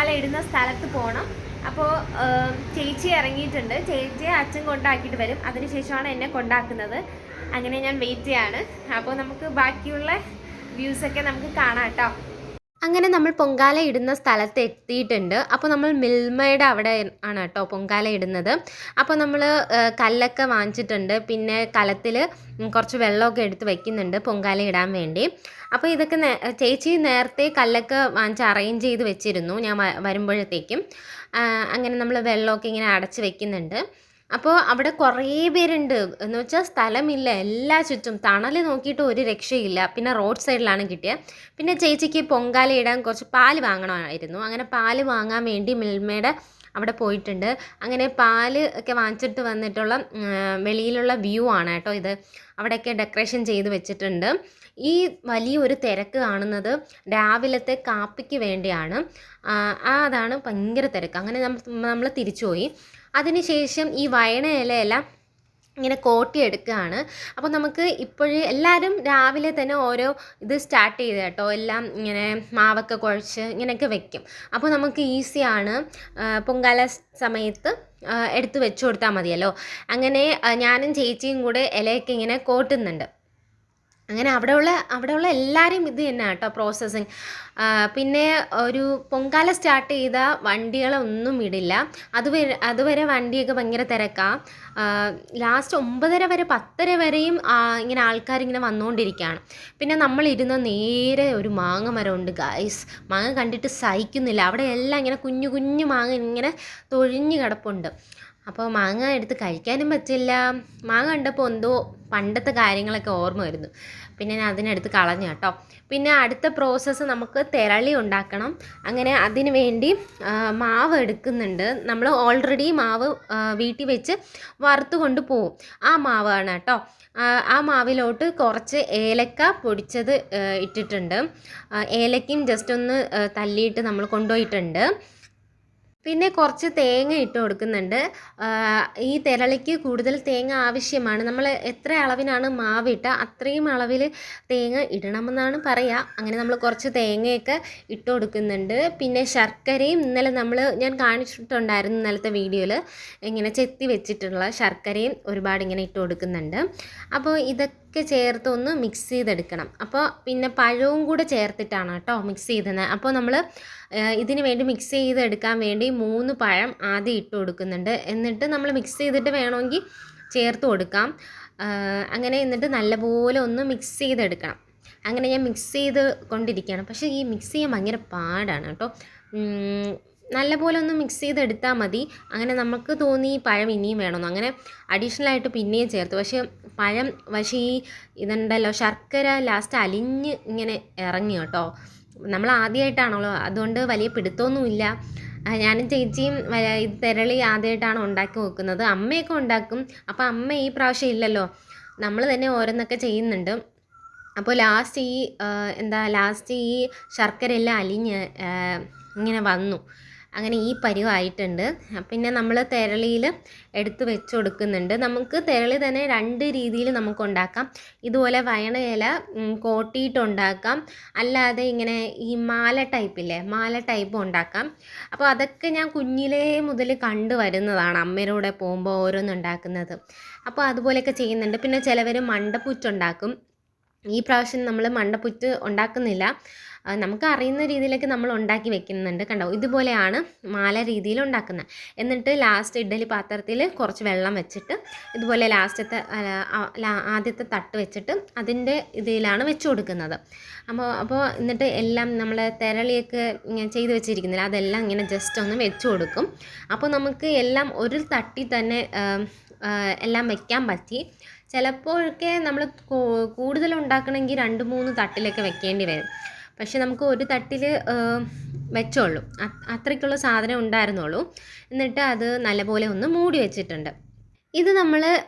പൊങ്കാല ഇടുന്ന സ്ഥലത്ത് പോകണം. അപ്പോൾ ചേച്ചി ഇറങ്ങിയിട്ടുണ്ട്. ചേച്ചിയെ അച്ഛൻ കൊണ്ടാക്കിയിട്ട് വരും. അതിനുശേഷമാണ് എന്നെ കൊണ്ടാക്കുന്നത്. അങ്ങനെ ഞാൻ വെയിറ്റ് ചെയ്യാണ്. അപ്പോൾ നമുക്ക് ബാക്കിയുള്ള വ്യൂസൊക്കെ നമുക്ക് കാണാം കേട്ടോ. അങ്ങനെ നമ്മൾ പൊങ്കാല ഇടുന്ന സ്ഥലത്ത് എത്തിയിട്ടുണ്ട്. അപ്പോൾ നമ്മൾ മിൽമയുടെ അവിടെ ആണ് കേട്ടോ പൊങ്കാല ഇടുന്നത്. അപ്പോൾ നമ്മൾ കല്ലൊക്കെ വാങ്ങിച്ചിട്ടുണ്ട്. പിന്നെ കലത്തിൽ കുറച്ച് വെള്ളമൊക്കെ എടുത്ത് വെക്കുന്നുണ്ട് പൊങ്കാല ഇടാൻ വേണ്ടി. അപ്പോൾ ഇതൊക്കെ ചേച്ചി നേരത്തെ കല്ലൊക്കെ വാങ്ങിച്ച് അറേഞ്ച് ചെയ്ത് വെച്ചിരുന്നു ഞാൻ വരുമ്പോഴത്തേക്കും. അങ്ങനെ നമ്മൾ വെള്ളമൊക്കെ ഇങ്ങനെ അടച്ച് വെക്കുന്നുണ്ട്. അപ്പോൾ അവിടെ കുറേ പേരുണ്ട്. എന്ന് വെച്ചാൽ സ്ഥലമില്ല, എല്ലാ ചുറ്റും തണൽ നോക്കിയിട്ട് ഒരു രക്ഷയില്ല. പിന്നെ റോഡ് സൈഡിലാണ് കിട്ടിയത്. പിന്നെ ചേച്ചിക്ക് പൊങ്കാല ഇടാൻ കുറച്ച് പാല് വാങ്ങണമായിരുന്നു. അങ്ങനെ പാല് വാങ്ങാൻ വേണ്ടി മിൽമയുടെ അവിടെ പോയിട്ടുണ്ട്. അങ്ങനെ പാല് ഒക്കെ വാങ്ങിച്ചിട്ട് വന്നിട്ടുള്ള വെളിയിലുള്ള വ്യൂ ആണ് കേട്ടോ ഇത്. അവിടെയൊക്കെ ഡെക്കറേഷൻ ചെയ്ത് വെച്ചിട്ടുണ്ട്. ഈ വലിയൊരു തിരക്ക് കാണുന്നത് രാവിലത്തെ കാപ്പിക്ക് വേണ്ടിയാണ്. അതാണ് ഭയങ്കര തിരക്ക്. അങ്ങനെ നമ്മൾ തിരിച്ചുപോയി. അതിനുശേഷം ഈ വയണ ഇലയെല്ലാം ഇങ്ങനെ കോട്ടിയെടുക്കുകയാണ്. അപ്പോൾ നമുക്ക് ഇപ്പോഴേ എല്ലാവരും രാവിലെ തന്നെ ഓരോ ഇത് സ്റ്റാർട്ട് ചെയ്ത് കേട്ടോ. എല്ലാം ഇങ്ങനെ മാവൊക്കെ കുഴച്ച് ഇങ്ങനെയൊക്കെ വെക്കും. അപ്പോൾ നമുക്ക് ഈസിയാണ്. പൊങ്കാല സമയത്ത് എടുത്ത് വെച്ച് കൊടുത്താൽ മതിയല്ലോ. അങ്ങനെ ഞാനും ചേച്ചിയും കൂടെ ഇലയൊക്കെ ഇങ്ങനെ കോട്ടുന്നുണ്ട്. അങ്ങനെ അവിടെയുള്ള എല്ലാവരും ഇത് തന്നെ കേട്ടോ പ്രോസസ്സിങ്. പിന്നെ ഒരു പൊങ്കാല സ്റ്റാർട്ട് ചെയ്ത വണ്ടികളൊന്നും ഇടില്ല. അതുവരെ വണ്ടിയൊക്കെ ഭയങ്കര തിരക്കാണ്. ലാസ്റ്റ് 9:30 വരെ 10:30 വരെയും ഇങ്ങനെ ആൾക്കാരിങ്ങനെ വന്നുകൊണ്ടിരിക്കുകയാണ്. പിന്നെ നമ്മളിരുന്ന നേരെ ഒരു മാങ്ങ മരമുണ്ട് ഗൈസ്. മാങ്ങ കണ്ടിട്ട് സഹിക്കുന്നില്ല. അവിടെ എല്ലാം ഇങ്ങനെ കുഞ്ഞു കുഞ്ഞു മാങ്ങ ഇങ്ങനെ തൊഴിഞ്ഞ് കിടപ്പുണ്ട്. അപ്പോൾ മാങ്ങ എടുത്ത് കഴിക്കാനും പറ്റില്ല. മാങ്ങ കണ്ടപ്പോൾ എന്തോ പണ്ടത്തെ കാര്യങ്ങളൊക്കെ ഓർമ്മ വരുന്നു. പിന്നെ ഞാൻ അതിനെടുത്ത് കളഞ്ഞു കേട്ടോ. പിന്നെ അടുത്ത പ്രോസസ്സ് നമുക്ക് തിരളി ഉണ്ടാക്കണം. അങ്ങനെ അതിന് വേണ്ടി മാവ് എടുക്കുന്നുണ്ട്. നമ്മൾ ഓൾറെഡി മാവ് വീട്ടിൽ വെച്ച് വറുത്ത് കൊണ്ട് പോവും. ആ മാവാണ് കേട്ടോ. ആ മാവിലോട്ട് കുറച്ച് ഏലക്ക പൊടിച്ചത് ഇട്ടിട്ടുണ്ട്. ഏലക്കയും ജസ്റ്റ് ഒന്ന് തല്ലിയിട്ട് നമ്മൾ കൊണ്ടുപോയിട്ടുണ്ട്. പിന്നെ കുറച്ച് തേങ്ങ ഇട്ട് കൊടുക്കുന്നുണ്ട്. ഈ തിരളിക്ക് കൂടുതൽ തേങ്ങ ആവശ്യമാണ്. നമ്മൾ എത്ര അളവിനാണ് മാവിട്ട അത്രയും അളവിൽ തേങ്ങ ഇടണമെന്നാണ് പറയുക. അങ്ങനെ നമ്മൾ കുറച്ച് തേങ്ങയൊക്കെ ഇട്ട് കൊടുക്കുന്നുണ്ട്. പിന്നെ ശർക്കരയും ഞാൻ കാണിച്ചിട്ടുണ്ടായിരുന്നു ഇന്നലത്തെ വീഡിയോയിൽ. ഇങ്ങനെ ചെത്തി വെച്ചിട്ടുള്ള ശർക്കരയും ഒരുപാട് ഇങ്ങനെ ഇട്ട് കൊടുക്കുന്നുണ്ട്. അപ്പോൾ ഇതൊക്കെ ചേർത്ത് ഒന്ന് മിക്സ് ചെയ്തെടുക്കണം. അപ്പോൾ പിന്നെ പഴവും കൂടെ ചേർത്തിട്ടാണ് കേട്ടോ മിക്സ് ചെയ്തത്. അപ്പോൾ നമ്മൾ ഇതിന് വേണ്ടി മിക്സ് ചെയ്തെടുക്കാൻ വേണ്ടി 3 പഴം ആദ്യം ഇട്ട് കൊടുക്കുന്നുണ്ട്. എന്നിട്ട് നമ്മൾ മിക്സ് ചെയ്തിട്ട് വേണമെങ്കിൽ ചേർത്ത് കൊടുക്കാം. അങ്ങനെ എന്നിട്ട് നല്ലപോലെ ഒന്ന് മിക്സ് ചെയ്തെടുക്കണം. അങ്ങനെ ഞാൻ മിക്സ് ചെയ്ത് കൊണ്ടിരിക്കുകയാണ്. പക്ഷേ ഈ മിക്സ് ചെയ്യാൻ ഭയങ്കര പാടാണ് കേട്ടോ. നല്ലപോലെ ഒന്ന് മിക്സ് ചെയ്തെടുത്താൽ മതി. അങ്ങനെ നമുക്ക് തോന്നി ഈ പഴം ഇനിയും വേണമെന്ന്. അങ്ങനെ അഡീഷണലായിട്ട് പിന്നെയും ചേർത്ത്. പക്ഷേ ഈ ഇതുണ്ടല്ലോ ശർക്കര ലാസ്റ്റ് അലിഞ്ഞ് ഇങ്ങനെ ഇറങ്ങി കേട്ടോ. നമ്മൾ ആദ്യമായിട്ടാണല്ലോ, അതുകൊണ്ട് വലിയ പിടുത്തമൊന്നുമില്ല. ഞാനും ചേച്ചിയും ഇത് തിരളി ആദ്യമായിട്ടാണ് ഉണ്ടാക്കി നോക്കുന്നത്. അമ്മയൊക്കെ ഉണ്ടാക്കും. അപ്പോൾ അമ്മ ഈ പ്രാവശ്യം ഇല്ലല്ലോ, നമ്മൾ തന്നെ ഓരോന്നൊക്കെ ചെയ്യുന്നുണ്ട്. അപ്പോൾ ലാസ്റ്റ് ഈ ശർക്കരയെല്ലാം അലിഞ്ഞ് ഇങ്ങനെ വന്നു. അങ്ങനെ ഈ പരുവായിട്ടുണ്ട്. പിന്നെ നമ്മൾ തിരളിയിൽ എടുത്ത് വെച്ച് കൊടുക്കുന്നുണ്ട്. നമുക്ക് തിരളി തന്നെ 2 രീതിയിൽ നമുക്ക് ഉണ്ടാക്കാം. ഇതുപോലെ വയണ ഇല കോട്ടിയിട്ടുണ്ടാക്കാം, അല്ലാതെ ഇങ്ങനെ ഈ മാല ടൈപ്പ് ഉണ്ടാക്കാം. അപ്പോൾ അതൊക്കെ ഞാൻ കുഞ്ഞിലേ മുതൽ കണ്ടു വരുന്നതാണ്, അമ്മയുടെ പോകുമ്പോൾ ഓരോന്നുണ്ടാക്കുന്നത്. അപ്പോൾ അതുപോലെയൊക്കെ ചെയ്യുന്നുണ്ട്. പിന്നെ ചിലവർ മണ്ടപ്പുറ്റുണ്ടാക്കും. ഈ പ്രാവശ്യം നമ്മൾ മണ്ടപ്പുറ്റ് ഉണ്ടാക്കുന്നില്ല. നമുക്ക് അറിയുന്ന രീതിയിലേക്ക് നമ്മൾ ഉണ്ടാക്കി വെക്കുന്നുണ്ട്. കണ്ടോ, ഇതുപോലെയാണ് മാല രീതിയിൽ ഉണ്ടാക്കുന്നത്. എന്നിട്ട് ലാസ്റ്റ് ഇഡ്ഡലി പാത്രത്തിൽ കുറച്ച് വെള്ളം വെച്ചിട്ട് ഇതുപോലെ ആദ്യത്തെ തട്ട് വെച്ചിട്ട് അതിൻ്റെ ഇതിലാണ് വെച്ച് കൊടുക്കുന്നത്. അപ്പോൾ എന്നിട്ട് എല്ലാം നമ്മൾ തിരളിയൊക്കെ ഇങ്ങനെ ചെയ്ത് വെച്ചിരിക്കുന്നില്ല, അതെല്ലാം ഇങ്ങനെ ജസ്റ്റ് ഒന്ന് വെച്ച് കൊടുക്കും. അപ്പോൾ നമുക്ക് എല്ലാം ഒരു തട്ടിൽ തന്നെ എല്ലാം വെക്കാൻ പറ്റി. ചിലപ്പോഴൊക്കെ നമ്മൾ കൂടുതൽ ഉണ്ടാക്കണമെങ്കിൽ 2-3 തട്ടിലൊക്കെ വെക്കേണ്ടി വരും. പക്ഷെ നമുക്ക് ഒരു തട്ടിൽ വെച്ചോളൂ, അത്രയ്ക്കുള്ള സാധനം ഉണ്ടായിരുന്നുള്ളൂ. എന്നിട്ട് അത് നല്ലപോലെ ഒന്ന് മൂടി വെച്ചിട്ടുണ്ട്. ഇത് നമ്മൾ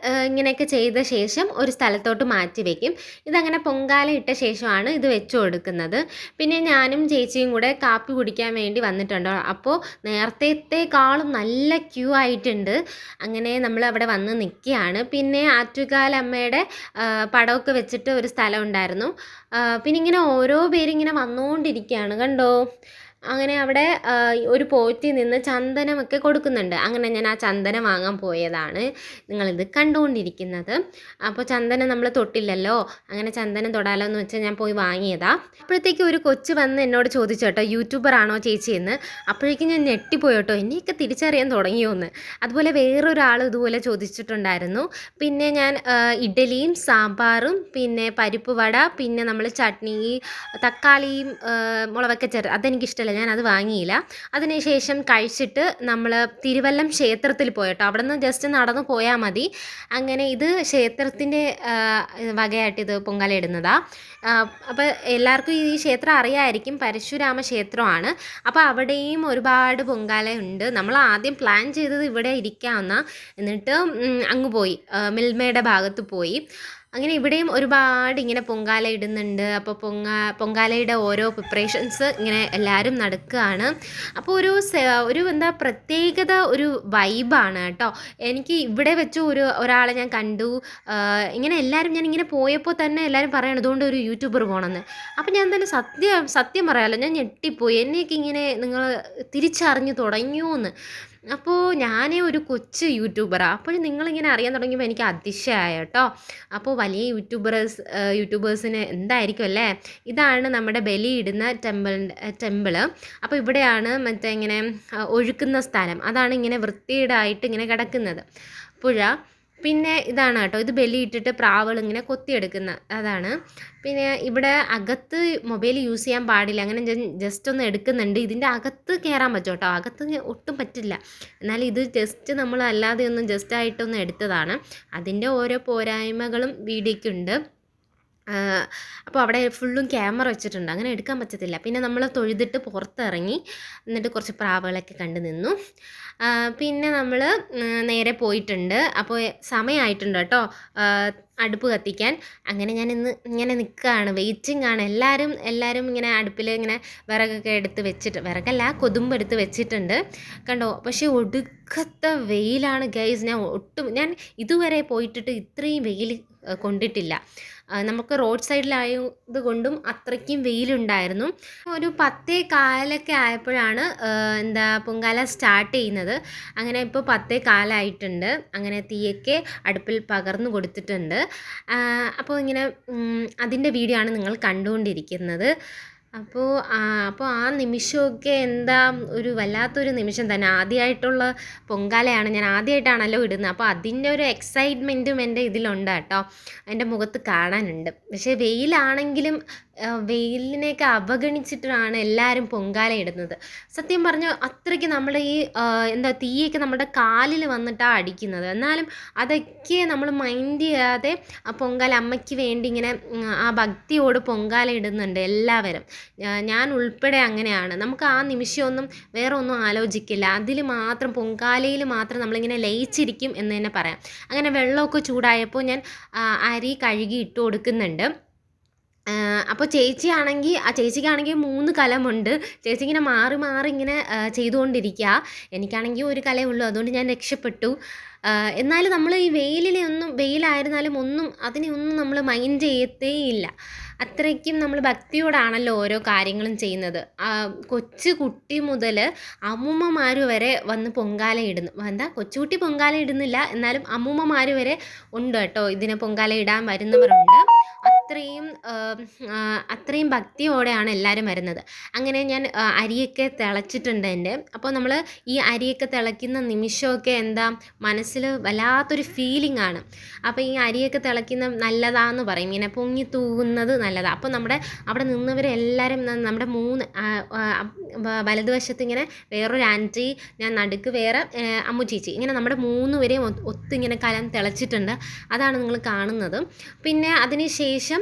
ഇങ്ങനെയൊക്കെ ചെയ്ത ശേഷം ഒരു സ്ഥലത്തോട്ട് മാറ്റി വയ്ക്കും. ഇതങ്ങനെ പൊങ്കാല ഇട്ട ശേഷമാണ് ഇത് വെച്ച് കൊടുക്കുന്നത്. പിന്നെ ഞാനും ചേച്ചിയും കൂടെ കാപ്പി കുടിക്കാൻ വേണ്ടി വന്നിട്ടുണ്ട്. അപ്പോൾ നേരത്തേക്കാളും നല്ല ക്യൂ ആയിട്ടുണ്ട്. അങ്ങനെ നമ്മൾ അവിടെ വന്ന് നിൽക്കുകയാണ്. പിന്നെ ആറ്റുകാലമ്മയുടെ പടമൊക്കെ വെച്ചിട്ട് ഒരു സ്ഥലം ഉണ്ടായിരുന്നു. പിന്നെ ഇങ്ങനെ ഓരോ പേരിങ്ങനെ വന്നുകൊണ്ടിരിക്കുകയാണ്, കണ്ടോ. അങ്ങനെ അവിടെ ഒരു പോറ്റിൽ നിന്ന് ചന്ദനമൊക്കെ കൊടുക്കുന്നുണ്ട്. അങ്ങനെ ഞാൻ ആ ചന്ദനം വാങ്ങാൻ പോയതാണ് നിങ്ങളിത് കണ്ടുകൊണ്ടിരിക്കുന്നത്. അപ്പോൾ ചന്ദനം നമ്മൾ തൊട്ടില്ലല്ലോ, അങ്ങനെ ചന്ദനം തൊടാലോ എന്ന് വെച്ചാൽ ഞാൻ പോയി വാങ്ങിയതാ. അപ്പോഴത്തേക്കും ഒരു കൊച്ച് വന്ന് എന്നോട് ചോദിച്ചു കേട്ടോ, യൂട്യൂബർ ആണോ ചേച്ചി എന്ന്. അപ്പോഴേക്കും ഞാൻ ഞെട്ടിപ്പോയി കേട്ടോ, എന്നെയൊക്കെ തിരിച്ചറിയാൻ തുടങ്ങിയോ എന്ന്. അതുപോലെ വേറൊരാൾ ഇതുപോലെ ചോദിച്ചിട്ടുണ്ടായിരുന്നു. പിന്നെ ഞാൻ ഇഡ്ഡലിയും സാമ്പാറും പിന്നെ പരിപ്പ് വട, പിന്നെ നമ്മൾ ചട്നി, തക്കാളിയും മുളകൊക്കെ ചേർത്ത്, അതെനിക്കിഷ്ടമല്ല, ഞാൻ അത് വാങ്ങിയില്ല. അതിനുശേഷം കഴിച്ചിട്ട് നമ്മൾ തിരുവല്ലം ക്ഷേത്രത്തിൽ പോയിട്ടോ, അവിടെ നിന്ന് ജസ്റ്റ് നടന്നു പോയാൽ മതി. അങ്ങനെ ഇത് ക്ഷേത്രത്തിൻ്റെ വകയായിട്ട് ഇത് പൊങ്കാല ഇടുന്നതാണ്. അപ്പോൾ എല്ലാവർക്കും ഈ ക്ഷേത്രം അറിയാമായിരിക്കും, പരശുരാമ ക്ഷേത്രമാണ്. അപ്പോൾ അവിടെയും ഒരുപാട് പൊങ്കാല ഉണ്ട്. നമ്മൾ ആദ്യം പ്ലാൻ ചെയ്തത് ഇവിടെ ഇരിക്കാമെന്ന, എന്നിട്ട് അങ്ങ് പോയി മിൽമയുടെ ഭാഗത്ത് പോയി. അങ്ങനെ ഇവിടെയും ഒരുപാട് ഇങ്ങനെ പൊങ്കാല ഇടുന്നുണ്ട്. അപ്പോൾ പൊങ്കാലയുടെ ഓരോ പ്രിപ്പറേഷൻസ് ഇങ്ങനെ എല്ലാവരും നടക്കുകയാണ്. അപ്പോൾ ഒരു എന്താ പ്രത്യേകത, ഒരു വൈബാണ് കേട്ടോ. എനിക്ക് ഇവിടെ വെച്ച് ഒരാളെ ഞാൻ കണ്ടു. ഇങ്ങനെ എല്ലാവരും, ഞാൻ ഇങ്ങനെ പോയപ്പോൾ തന്നെ എല്ലാവരും പറയണം ഇതുകൊണ്ട് ഒരു യൂട്യൂബർ പോകണമെന്ന്. അപ്പോൾ ഞാൻ തന്നെ സത്യം പറയാമല്ലോ, ഞാൻ ഞെട്ടിപ്പോയി. എന്നെയൊക്കെ ഇങ്ങനെ നിങ്ങൾ തിരിച്ചറിഞ്ഞു തുടങ്ങിയോ എന്ന്. അപ്പോൾ ഞാൻ ഒരു കൊച്ചു യൂട്യൂബറാണ്. അപ്പോൾ നിങ്ങളിങ്ങനെ അറിയാൻ തുടങ്ങിയപ്പോൾ എനിക്ക് അതിശയമായി കേട്ടോ. അപ്പോൾ വലിയ യൂട്യൂബേഴ്സിന് എന്തായിരിക്കും അല്ലേ. ഇതാണ് നമ്മുടെ ബലിയിടുന്ന ടെമ്പിള്. അപ്പോൾ ഇവിടെയാണ് മറ്റേ ഇങ്ങനെ ഒഴുക്കുന്ന സ്ഥലം, അതാണ് ഇങ്ങനെ വൃത്തികേടായിട്ട് ഇങ്ങനെ കിടക്കുന്നത് പുഴ. പിന്നെ ഇതാണ് കേട്ടോ, ഇത് ബലിയിട്ടിട്ട് പ്രാവുകൾ ഇങ്ങനെ കൊത്തിയെടുക്കുന്ന അതാണ്. പിന്നെ ഇവിടെ അകത്ത് മൊബൈൽ യൂസ് ചെയ്യാൻ പാടില്ല, അങ്ങനെ ജസ്റ്റ് ഒന്ന് എടുക്കുന്നുണ്ട്. ഇതിൻ്റെ അകത്ത് കയറാൻ പറ്റും കേട്ടോ, അകത്ത് ഒട്ടും പറ്റില്ല. എന്നാൽ ഇത് ജസ്റ്റ് നമ്മൾ അല്ലാതെ ഒന്ന് ജസ്റ്റായിട്ടൊന്ന് എടുത്തതാണ്. അതിൻ്റെ ഓരോ പോരായ്മകളും വീഡിയോയ്ക്കുണ്ട്. അപ്പോൾ അവിടെ ഫുള്ളും ക്യാമറ വെച്ചിട്ടുണ്ട്, അങ്ങനെ എടുക്കാൻ പറ്റത്തില്ല. പിന്നെ നമ്മൾ തൊഴുതിട്ട് പുറത്തിറങ്ങി, എന്നിട്ട് കുറച്ച് പ്രാവുകളൊക്കെ കണ്ടു നിന്നു. പിന്നെ നമ്മൾ നേരെ പോയിട്ടുണ്ട്. അപ്പോൾ സമയമായിട്ടുണ്ട് കേട്ടോ അടുപ്പ് കത്തിക്കാൻ. അങ്ങനെ ഞാൻ ഇങ്ങനെ നിൽക്കുകയാണ്, വെയിറ്റിംഗ് ആണ്. എല്ലാവരും ഇങ്ങനെ അടുപ്പിൽ ഇങ്ങനെ വിറകൊക്കെ എടുത്ത് വെച്ചിട്ട്, വിറകല്ല കൊതുമ്പ് എടുത്ത് വെച്ചിട്ടുണ്ട് കണ്ടോ. പക്ഷേ ഒടുക്കത്തെ വെയിലാണ് ഗൈസ്. ഞാൻ ഇതുവരെ പോയിട്ടിട്ട് ഇത്രയും വെയിൽ കൊണ്ടിട്ടില്ല. നമുക്ക് റോഡ് സൈഡിലായത് കൊണ്ടും അത്രയ്ക്കും വെയിലുണ്ടായിരുന്നു. ഒരു 10:15 ആയപ്പോഴാണ് പൊങ്കാല സ്റ്റാർട്ട് ചെയ്യുന്നത്. അങ്ങനെ ഇപ്പോൾ 10:15 അങ്ങനെ തീയൊക്കെ അടുപ്പിൽ പകർന്നു കൊടുത്തിട്ടുണ്ട്. അപ്പോൾ ഇങ്ങനെ അതിൻ്റെ വീഡിയോ ആണ് നിങ്ങൾ കണ്ടുകൊണ്ടിരിക്കുന്നത്. അപ്പോൾ ആ നിമിഷമൊക്കെ ഒരു വല്ലാത്തൊരു നിമിഷം തന്നെ. ആദ്യമായിട്ടുള്ള പൊങ്കാലയാണ്, ഞാൻ ആദ്യമായിട്ടാണല്ലോ ഇടുന്നത്. അപ്പോൾ അതിൻ്റെ ഒരു എക്സൈറ്റ്മെൻറ്റും എൻ്റെ ഇതിലുണ്ട് കേട്ടോ, എൻ്റെ മുഖത്ത് കാണാനുണ്ട്. പക്ഷേ വെയിലാണെങ്കിലും വെയിലിനെയൊക്കെ അവഗണിച്ചിട്ടാണ് എല്ലാവരും പൊങ്കാല ഇടുന്നത്. സത്യം പറഞ്ഞാൽ അത്രയ്ക്ക് നമ്മുടെ ഈ തീയൊക്കെ നമ്മുടെ കാലിൽ വന്നിട്ടാണ് അടിക്കുന്നത്. എന്നാലും അതൊക്കെ നമ്മൾ മൈൻഡ് ചെയ്യാതെ ആ പൊങ്കാല അമ്മയ്ക്ക് വേണ്ടി ഇങ്ങനെ ആ ഭക്തിയോട് പൊങ്കാല ഇടുന്നുണ്ട് എല്ലാവരും. ഞാൻ ഉൾപ്പെടെ അങ്ങനെയാണ്. നമുക്ക് ആ നിമിഷമൊന്നും വേറെ ഒന്നും ആലോചിക്കില്ല, അതിൽ മാത്രം പൊങ്കാലയിൽ മാത്രം നമ്മളിങ്ങനെ ലയിച്ചിരിക്കും എന്ന് തന്നെ പറയാം. അങ്ങനെ വെള്ളമൊക്കെ ചൂടായപ്പോൾ ഞാൻ അരി കഴുകി ഇട്ട് കൊടുക്കുന്നുണ്ട്. അപ്പോൾ ചേച്ചിക്കാണെങ്കിൽ 3 കലമുണ്ട്. ചേച്ചി ഇങ്ങനെ മാറി ഇങ്ങനെ ചെയ്തുകൊണ്ടിരിക്കുക. എനിക്കാണെങ്കിൽ ഒരു കലയേ ഉള്ളൂ, അതുകൊണ്ട് ഞാൻ രക്ഷപ്പെട്ടു. എന്നാലും നമ്മൾ ഈ വെയിലായിരുന്നാലും അതിനെയൊന്നും നമ്മൾ മൈൻഡ് ചെയ്യത്തേയില്ല. അത്രയ്ക്കും നമ്മൾ ഭക്തിയോടാണല്ലോ ഓരോ കാര്യങ്ങളും ചെയ്യുന്നത്. കൊച്ചു കുട്ടി മുതൽ അമ്മൂമ്മമാർ വരെ വന്ന് പൊങ്കാല ഇടുന്നു. കൊച്ചുകുട്ടി പൊങ്കാല ഇടുന്നില്ല, എന്നാലും അമ്മൂമ്മമാർ വരെ ഉണ്ട് കേട്ടോ, ഇതിനെ പൊങ്കാല ഇടാൻ വരുന്നവരുണ്ട്. അത്രയും ഭക്തിയോടെയാണ് എല്ലാവരും വരുന്നത്. അങ്ങനെ ഞാൻ അരിയൊക്കെ തിളച്ചിട്ടുണ്ട് എൻ്റെ. അപ്പോൾ നമ്മൾ ഈ അരിയൊക്കെ തിളയ്ക്കുന്ന നിമിഷമൊക്കെ മനസ്സിൽ വല്ലാത്തൊരു ഫീലിംഗ് ആണ്. അപ്പോൾ ഈ അരിയൊക്കെ തിളയ്ക്കുന്ന നല്ലതാണെന്ന് പറയും, ഇങ്ങനെ പൊങ്ങി തൂകുന്നത് നല്ലതാണ്. അപ്പോൾ അവിടെ നിന്നവരെല്ലാവരും നമ്മുടെ വലതുവശത്ത് ഇങ്ങനെ വേറൊരു ആൻറ്റി, ഞാൻ നടുക്ക് വേറെ അമ്മു ചേച്ചി, ഇങ്ങനെ നമ്മുടെ 3 പേരെയും ഒത്തിങ്ങനെ കലം തിളച്ചിട്ടുണ്ട്. അതാണ് നിങ്ങൾ കാണുന്നത്. പിന്നെ അതിന് ശേഷം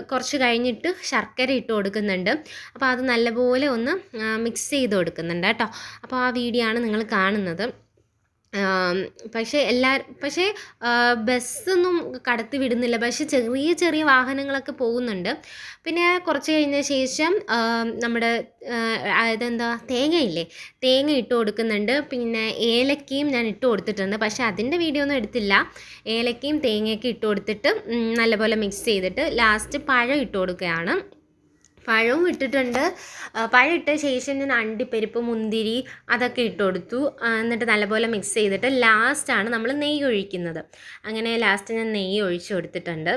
കുറച്ച് കഴിഞ്ഞിട്ട് ശർക്കര ഇട്ട് കൊടുക്കുന്നുണ്ട്. അപ്പോൾ അത് നല്ലപോലെ ഒന്ന് മിക്സ് ചെയ്ത് കൊടുക്കുന്നുണ്ട് കേട്ടോ. അപ്പോൾ ആ വീഡിയോ ആണ് നിങ്ങൾ കാണുന്നത്. പക്ഷേ ബസ്സൊന്നും കടത്തി വിടുന്നില്ല, പക്ഷേ ചെറിയ വാഹനങ്ങളൊക്കെ പോകുന്നുണ്ട്. പിന്നെ കുറച്ച് കഴിഞ്ഞ ശേഷം നമ്മുടെ തേങ്ങയില്ലേ, തേങ്ങ ഇട്ട് കൊടുക്കുന്നുണ്ട്. പിന്നെ ഏലക്കയും ഞാൻ ഇട്ട് കൊടുത്തിട്ടുണ്ട്, പക്ഷേ അതിൻ്റെ വീഡിയോ ഒന്നും എടുത്തില്ല. ഏലക്കയും തേങ്ങയൊക്കെ ഇട്ട് കൊടുത്തിട്ട് നല്ലപോലെ മിക്സ് ചെയ്തിട്ട് ലാസ്റ്റ് പഴം ഇട്ട് കൊടുക്കുകയാണ്. പഴവും ഇട്ടിട്ടുണ്ട്. പഴം ഇട്ട ശേഷം ഞാൻ അണ്ടിപ്പരിപ്പ്, മുന്തിരി അതൊക്കെ ഇട്ട് കൊടുത്തു. എന്നിട്ട് നല്ലപോലെ മിക്സ് ചെയ്തിട്ട് ലാസ്റ്റാണ് നമ്മൾ നെയ്യ് ഒഴിക്കുന്നത്. അങ്ങനെ ലാസ്റ്റ് ഞാൻ നെയ്യ് ഒഴിച്ച് കൊടുത്തിട്ടുണ്ട്.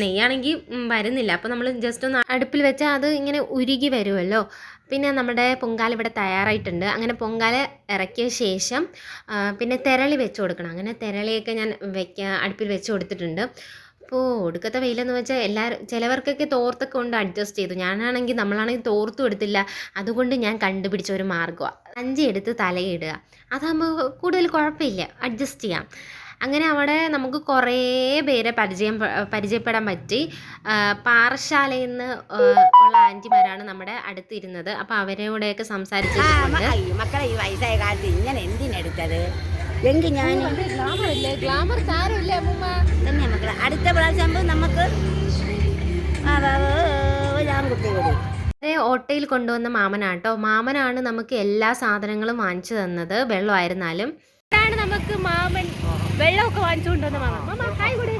നെയ്യാണെങ്കിൽ വരുന്നില്ല, അപ്പോൾ നമ്മൾ ജസ്റ്റ് ഒന്ന് അടുപ്പിൽ വെച്ചാൽ അത് ഇങ്ങനെ ഉരുകി വരുമല്ലോ. പിന്നെ നമ്മുടെ പൊങ്കാല ഇവിടെ തയ്യാറായിട്ടുണ്ട്. അങ്ങനെ പൊങ്കാല ഇറക്കിയ ശേഷം പിന്നെ തെരളി വെച്ച് കൊടുക്കണം. അങ്ങനെ തെരളിയൊക്കെ ഞാൻ അടുപ്പിൽ വെച്ച് കൊടുത്തിട്ടുണ്ട്. അപ്പോൾ ഒടുക്കത്തെ വെയിലെന്ന് വെച്ചാൽ ചിലവർക്കൊക്കെ തോർത്തൊക്കെ കൊണ്ട് അഡ്ജസ്റ്റ് ചെയ്തു. ഞാനാണെങ്കിൽ നമ്മളാണെങ്കിൽ തോർത്തും എടുത്തില്ല. അതുകൊണ്ട് ഞാൻ കണ്ടുപിടിച്ച ഒരു മാർഗ്ഗമാണ് സഞ്ചി എടുത്ത് തലയിടുക. അതാകുമ്പോൾ കൂടുതൽ കുഴപ്പമില്ല, അഡ്ജസ്റ്റ് ചെയ്യാം. അങ്ങനെ അവിടെ നമുക്ക് കുറേ പേരെ പരിചയപ്പെടാൻ പറ്റി. പാറശാലയിൽ നിന്ന് ഉള്ള ആൻറ്റിമാരാണ് നമ്മുടെ അടുത്തിരുന്നത്. അപ്പോൾ അവരോടെയൊക്കെ സംസാരിച്ചിട്ടുണ്ട്. മക്കളെ ഈ വയസ്സായ കാലത്ത് ഇങ്ങനെ എന്തിനെടുത്തത് എങ്കിൽ ഞാൻ ഗ്ലാമർ താരമില്ലേ അമ്മൂമ്മ? തന്നെ മക്കളെ അടുത്ത പ്രാവശ്യം നമുക്ക് കുട്ടി കൂടി ഓട്ടോയിൽ കൊണ്ടുവന്ന മാമനാട്ടോ. മാമനാണ് നമുക്ക് എല്ലാ സാധനങ്ങളും വാങ്ങിച്ചു തന്നത്. വെള്ളമായിരുന്നാലും ഇതാണ് നമുക്ക് മാമൻ വെള്ളമൊക്കെ വാങ്ങിച്ചു കൊണ്ടുവന്ന മാമൻ. ഹായ് കൂടി.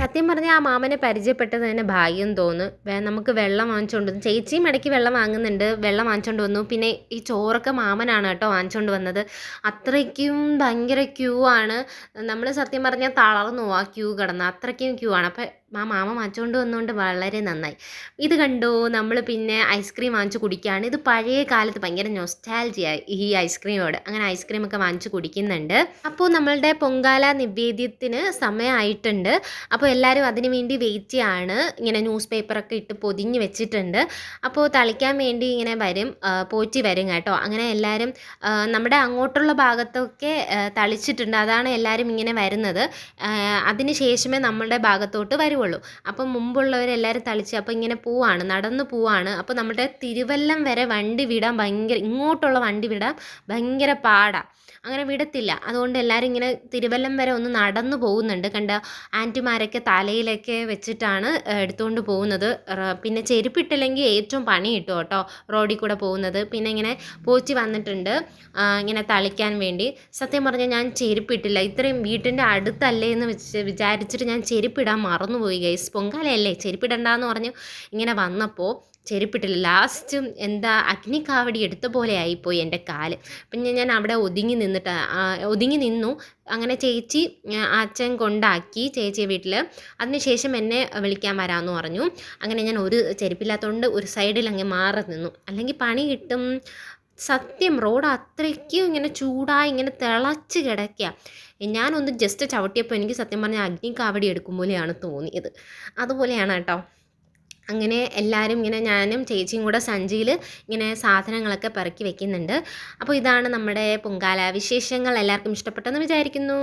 സത്യം പറഞ്ഞാൽ ആ മാമനെ പരിചയപ്പെട്ടത് തന്നെ ഭാഗ്യം തോന്നുന്നു. നമുക്ക് വെള്ളം വാങ്ങിച്ചുകൊണ്ട് വന്നു. ചേച്ചിയും ഇടയ്ക്ക് വെള്ളം വാങ്ങുന്നുണ്ട്. വെള്ളം വാങ്ങിച്ചുകൊണ്ട് വന്നു. പിന്നെ ഈ ചോറൊക്കെ മാമനാണ് കേട്ടോ വാങ്ങിച്ചുകൊണ്ട് വന്നത്. അത്രയ്ക്കും ഭയങ്കര ക്യൂ ആണ്. നമ്മൾ സത്യം പറഞ്ഞാൽ തളർന്നു ആ ക്യൂ കിടന്ന്. അത്രയ്ക്കും ക്യൂ ആണ്. അപ്പം ആ മാമ വാങ്ങിച്ചുകൊണ്ട് വന്നുകൊണ്ട് വളരെ നന്നായി. ഇത് കണ്ടോ, നമ്മൾ പിന്നെ ഐസ്ക്രീം വാങ്ങിച്ച് കുടിക്കുകയാണ്. ഇത് പഴയ കാലത്ത് ഭയങ്കര നൊസ്റ്റാൾജിയായി ഈ ഐസ്ക്രീമോട്. അങ്ങനെ ഐസ്ക്രീമൊക്കെ വാങ്ങിച്ച് കുടിക്കുന്നുണ്ട്. അപ്പോൾ നമ്മളുടെ പൊങ്കാല നിവേദ്യത്തിന് സമയമായിട്ടുണ്ട്. അപ്പോൾ എല്ലാവരും അതിന് വേണ്ടി വെയിറ്റ് ചെയ്യാണ്. ഇങ്ങനെ ന്യൂസ് പേപ്പറൊക്കെ ഇട്ട് പൊതിഞ്ഞ് വെച്ചിട്ടുണ്ട്. അപ്പോൾ തളിക്കാൻ വേണ്ടി ഇങ്ങനെ വരും, പോറ്റി വരും കേട്ടോ. അങ്ങനെ എല്ലാവരും നമ്മുടെ അങ്ങോട്ടുള്ള ഭാഗത്തൊക്കെ തളിച്ചിട്ടുണ്ട്. അതാണ് എല്ലാവരും ഇങ്ങനെ വരുന്നത്. അതിന് ശേഷമേ നമ്മളുടെ ഭാഗത്തോട്ട് വരുള്ളൂ. അപ്പം മുമ്പുള്ളവരെല്ലാവരും തളിച്ച് അപ്പോൾ ഇങ്ങനെ പോവാണ്, നടന്നു പോവാണ്. അപ്പോൾ നമ്മുടെ തിരുവല്ലം വരെ വണ്ടി വിടാൻ ഇങ്ങോട്ടുള്ള വണ്ടി വിടാൻ ഭയങ്കര പാടാണ്. അങ്ങനെ വിടത്തില്ല. അതുകൊണ്ട് എല്ലാവരും ഇങ്ങനെ തിരുവല്ലം വരെ ഒന്ന് നടന്നു പോകുന്നുണ്ട്. കണ്ട ആൻറ്റിമാരൊക്കെ തലയിലൊക്കെ വെച്ചിട്ടാണ് എടുത്തുകൊണ്ട് പോകുന്നത്. പിന്നെ ചെരുപ്പിട്ടില്ലെങ്കിൽ ഏറ്റവും പണി കിട്ടും കേട്ടോ റോഡിൽ കൂടെ പോകുന്നത്. പിന്നെ ഇങ്ങനെ പോറ്റി വന്നിട്ടുണ്ട് ഇങ്ങനെ തളിക്കാൻ വേണ്ടി. സത്യം പറഞ്ഞാൽ ഞാൻ ചെരുപ്പിട്ടില്ല. ഇത്രയും വീട്ടിൻ്റെ അടുത്തല്ലേ എന്ന് വിചാരിച്ചിട്ട് ഞാൻ ചെരുപ്പിടാൻ മറന്നുപോയി ഗൈസ്. പൊങ്കാലയല്ലേ, ചെരുപ്പിടണ്ടെന്ന് പറഞ്ഞു ഇങ്ങനെ വന്നപ്പോൾ ചെരുപ്പിട്ടില്ല. ലാസ്റ്റ് എന്താ അഗ്നിക്കാവടി എടുത്ത പോലെ ആയിപ്പോയി എൻ്റെ കാല്. പിന്നെ ഞാൻ അവിടെ ഒതുങ്ങി നിന്നു. അങ്ങനെ ചേച്ചി അച്ഛൻ കൊണ്ടാക്കി ചേച്ചിയെ വീട്ടിൽ. അതിനുശേഷം എന്നെ വിളിക്കാൻ വരാമെന്ന് പറഞ്ഞു. അങ്ങനെ ഞാൻ ഒരു ചെരുപ്പില്ലാത്തതുകൊണ്ട് ഒരു സൈഡിൽ അങ്ങ് മാറി നിന്നു. അല്ലെങ്കിൽ പണി കിട്ടും. സത്യം റോഡ് അത്രയ്ക്കും ഇങ്ങനെ ചൂടായി ഇങ്ങനെ തിളച്ച് കിടക്കുക. ഞാനൊന്ന് ജസ്റ്റ് ചവിട്ടിയപ്പോൾ എനിക്ക് സത്യം പറഞ്ഞാൽ അഗ്നിക്കാവടി എടുക്കും പോലെയാണ് തോന്നിയത്. അതുപോലെയാണ് കേട്ടോ. അങ്ങനെ എല്ലാവരും ഇങ്ങനെ ഞാനും ചേച്ചിയും കൂടെ സഞ്ചിയിൽ ഇങ്ങനെ സാധനങ്ങളൊക്കെ പെറുക്കി വെക്കുന്നുണ്ട്. അപ്പോൾ ഇതാണ് നമ്മുടെ പൊങ്കാല വിശേഷങ്ങൾ. എല്ലാവർക്കും ഇഷ്ടപ്പെട്ടെന്ന് വിചാരിക്കുന്നു.